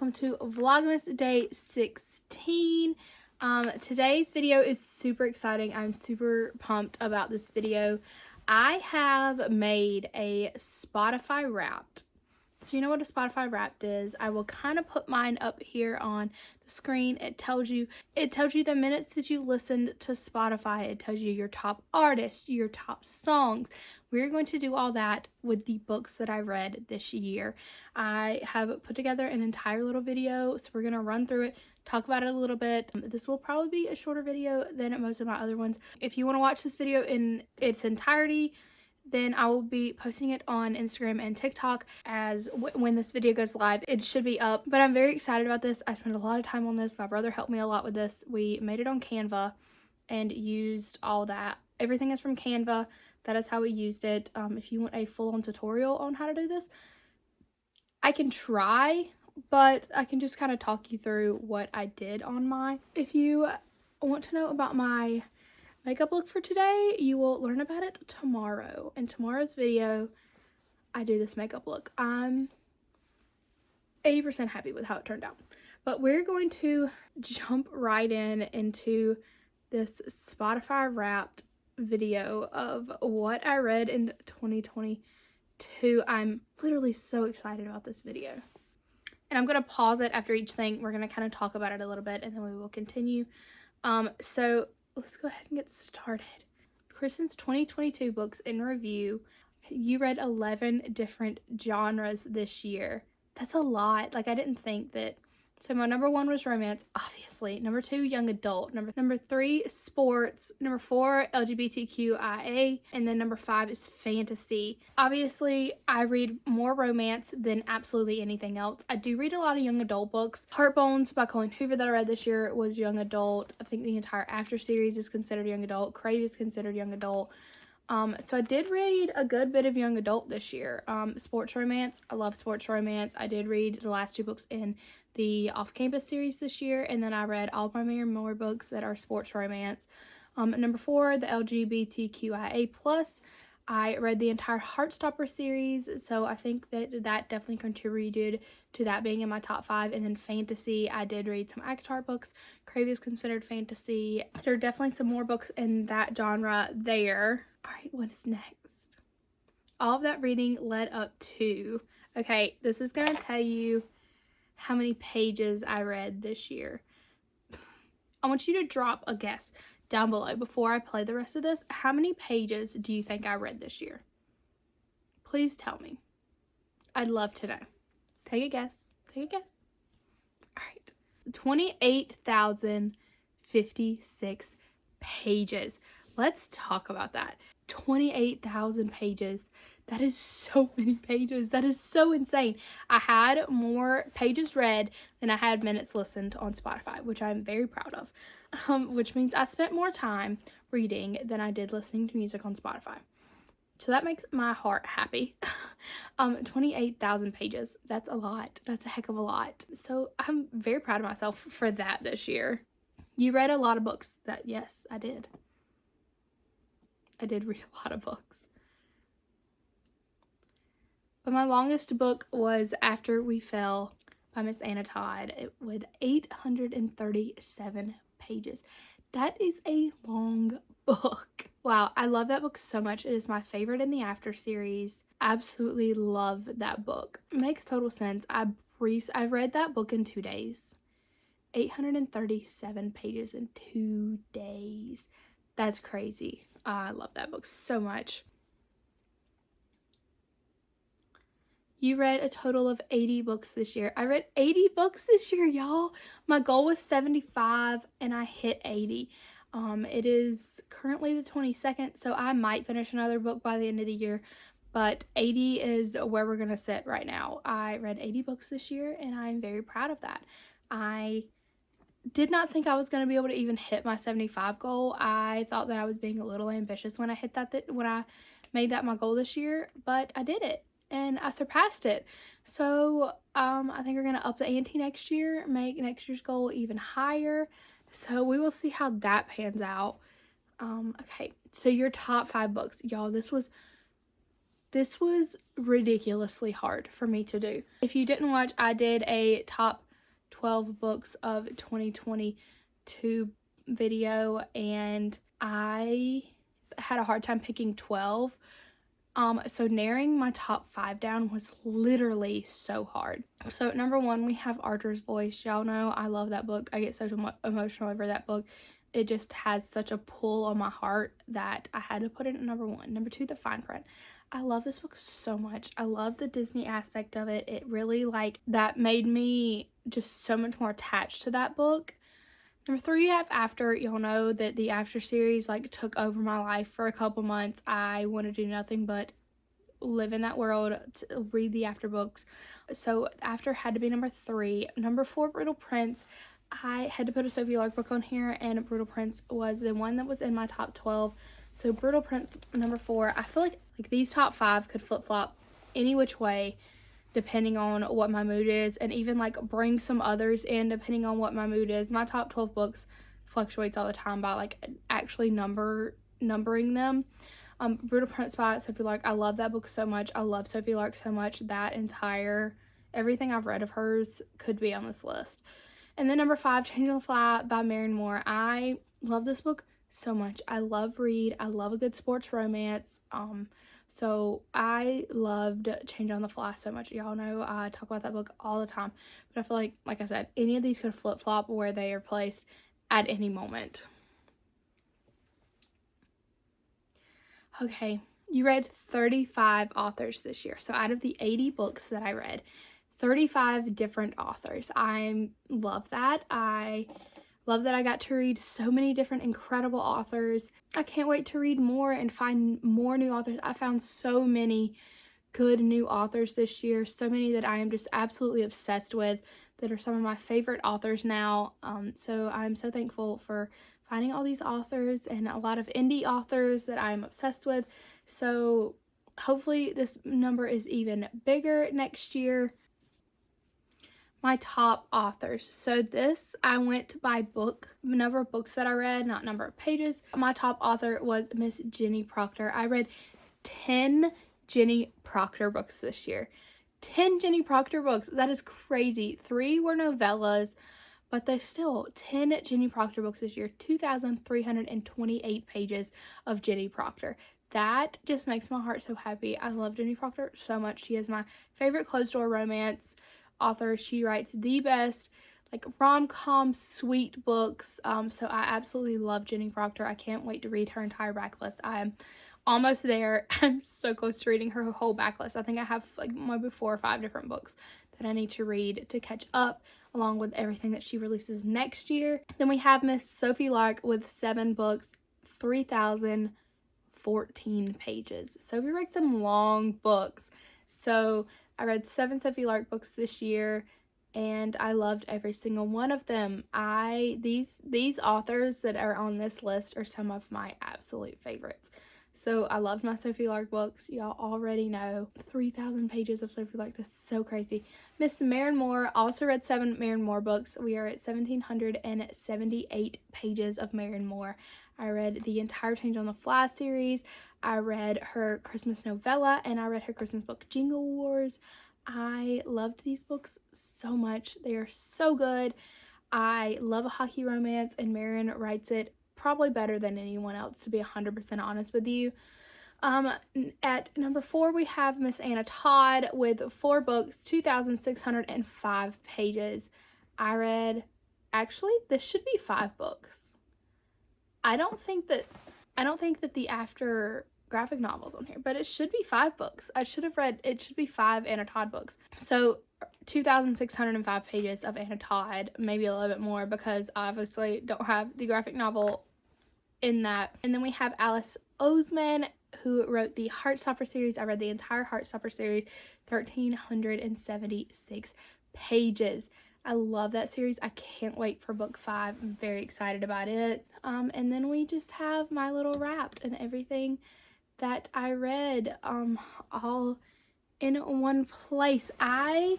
welcome to Vlogmas Day 16. Today's video is super exciting. I'm super pumped about this video. I have made a Spotify Wrapped. So you know what a Spotify Wrapped is. I will kind of put mine up here on the screen. It tells you the minutes that you listened to Spotify. It tells you your top artists, your top songs. We're going to do all that with the books that I read this year. I have put together an entire little video, so we're going to run through it, talk about it a little bit. This will probably be a shorter video than most of my other ones. If you want to watch this video in its entirety, then I will be posting it on Instagram and TikTok as when this video goes live. It should be up, but I'm very excited about this. I spent a lot of time on this. My brother helped me a lot with this. We made it on Canva and used all that. Everything is from Canva. That is how we used it. If you want a full-on tutorial on how to do this, I can try, but I can just kind of talk you through what I did on mine. If you want to know about my makeup look for today, you will learn about it tomorrow. In tomorrow's video, I do this makeup look. I'm 80% happy with how it turned out. But we're going to jump right into this Spotify Wrapped video of what I read in 2022. I'm literally so excited about this video. And I'm going to pause it after each thing. We're going to kind of talk about it a little bit and then we will continue. So let's go ahead and get started. Kristen's 2022 books in review. You read 11 different genres this year. That's a lot. Like, I didn't think that. So my number 1 was romance, obviously. Number 2, young adult. Number 3, sports. Number 4, LGBTQIA. And then number 5 is fantasy. Obviously, I read more romance than absolutely anything else. I do read a lot of young adult books. Heartbones by Colleen Hoover that I read this year was young adult. I think the entire After series is considered young adult. Crave is considered young adult. So I did read a good bit of young adult this year. Sports romance. I love sports romance. I did read the last 2 books in the off-campus series this year, and then I read all my more books that are sports romance. Number 4, the LGBTQIA+. I read the entire Heartstopper series, so I think that definitely contributed to that being in my top 5. And then fantasy, I did read some ACOTAR books. Crave is considered fantasy. There are definitely some more books in that genre there. All right, what is next? All of that reading led up to, okay, this is going to tell you how many pages I read this year. I want you to drop a guess down below before I play the rest of this. How many pages do you think I read this year? Please tell me. I'd love to know. Take a guess. Take a guess. All right. 28,056 pages. Let's talk about that. 28,000 pages. That is so many pages. That is so insane. I had more pages read than I had minutes listened on Spotify, which I'm very proud of. Which means I spent more time reading than I did listening to music on Spotify. So that makes my heart happy. 28,000 pages. That's a lot. That's a heck of a lot. So I'm very proud of myself for that this year. You read a lot of books. Yes, I did. I did read a lot of books. But my longest book was After We Fell by Miss Anna Todd with 837 pages. That is a long book. Wow, I love that book so much. It is my favorite in the After series. Absolutely love that book. It makes total sense. I read that book in 2 days. 837 pages in 2 days. That's crazy. I love that book so much. You read a total of 80 books this year. I read 80 books this year, y'all. My goal was 75 and I hit 80. It is currently the 22nd, so I might finish another book by the end of the year, but 80 is where we're going to sit right now. I read 80 books this year and I'm very proud of that. I did not think I was going to be able to even hit my 75 goal. I thought that I was being a little ambitious when I hit when I made that my goal this year, but I did it and I surpassed it. So I think we're going to up the ante next year, make next year's goal even higher. So we will see how that pans out. Okay, so your top 5 books, y'all. This was ridiculously hard for me to do. If you didn't watch, I did a top 12 books of 2022 video, and I had a hard time picking 12. So narrowing my top 5 down was literally so hard. So number 1, we have Archer's Voice. Y'all know I love that book. I get so emotional over that book. It just has such a pull on my heart that I had to put it at number 1. Number 2, The Fine Print. I love this book so much. I love the Disney aspect of it. It really, like, that made me just so much more attached to that book. Number 3, you have After. Y'all know that the After series, like, took over my life for a couple months. I want to do nothing but live in that world, to read the After books. So After had to be number 3. Number 4, Brutal Prince. I had to put a Sophie Lark book on here, and Brutal Prince was the one that was in my top 12. So Brutal Prince, number 4. I feel like these top 5 could flip-flop any which way depending on what my mood is, and even like bring some others in depending on what my mood is. My top 12 books fluctuates all the time by like actually numbering them. Brutal Prince by Sophie Lark. I love that book so much. I love Sophie Lark so much. Everything I've read of hers could be on this list. And then number 5, Change on the Fly by Marion Moore. I love this book so much. I love read. I love a good sports romance. So I loved Change on the Fly so much. Y'all know I talk about that book all the time. But I feel like I said, any of these could flip-flop where they are placed at any moment. Okay, you read 35 authors this year. So out of the 80 books that I read, 35 different authors. I love that. I love that I got to read so many different incredible authors. I can't wait to read more and find more new authors. I found so many good new authors this year, so many that I am just absolutely obsessed with, that are some of my favorite authors now. So I'm so thankful for finding all these authors, and a lot of indie authors that I'm obsessed with. So hopefully this number is even bigger next year. My top authors. So this, I went by book, number of books that I read, not number of pages. My top author was Miss Jenny Proctor. I read 10 Jenny Proctor books this year. 10 Jenny Proctor books. That is crazy. 3 were novellas, but there's still 10 Jenny Proctor books this year. 2,328 pages of Jenny Proctor. That just makes my heart so happy. I love Jenny Proctor so much. She is my favorite closed door romance author. She writes the best like rom-com sweet books. So I absolutely love Jenny Proctor. I can't wait to read her entire backlist. I am almost there. I'm so close to reading her whole backlist. I think I have like maybe 4 or 5 different books that I need to read to catch up, along with everything that she releases next year. Then we have Miss Sophie Lark with 7 books, 3,014 pages. Sophie writes some long books. So I read 7 Sophie Lark books this year, and I loved every single one of them. These authors that are on this list are some of my absolute favorites. So I loved my Sophie Lark books. Y'all already know. 3,000 pages of Sophie Lark. That's so crazy. Miss Marion Moore, also read 7 Marion Moore books. We are at 1,778 pages of Marion Moore. I read the entire Change on the Fly series. I read her Christmas novella, and I read her Christmas book, Jingle Wars. I loved these books so much. They are so good. I love a hockey romance, and Marion writes it probably better than anyone else, to be 100% honest with you. At number 4, we have Miss Anna Todd with 4 books, 2,605 pages. Actually, this should be 5 books. I don't think that the After graphic novels on here, but it should be 5 books. It should be 5 Anna Todd books. So 2,605 pages of Anna Todd, maybe a little bit more because I obviously don't have the graphic novel in that. And then we have Alice Oseman, who wrote the Heartstopper series. I read the entire Heartstopper series, 1,376 pages. I love that series. I can't wait for book 5. I'm very excited about it. And then we just have My Little Wrapped and everything that I read all in one place. I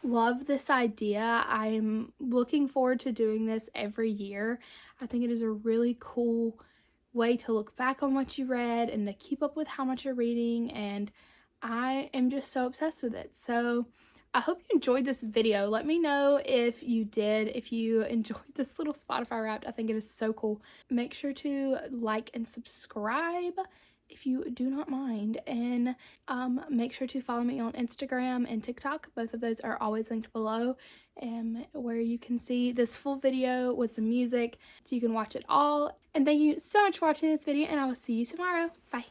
love this idea. I'm looking forward to doing this every year. I think it is a really cool way to look back on what you read and to keep up with how much you're reading, and I am just so obsessed with it. So I hope you enjoyed this video. Let me know if you did, if you enjoyed this little Spotify Wrapped. I think it is so cool. Make sure to like and subscribe if you do not mind, and make sure to follow me on Instagram and TikTok. Both of those are always linked below, where you can see this full video with some music so you can watch it all. And thank you so much for watching this video, and I will see you tomorrow. Bye.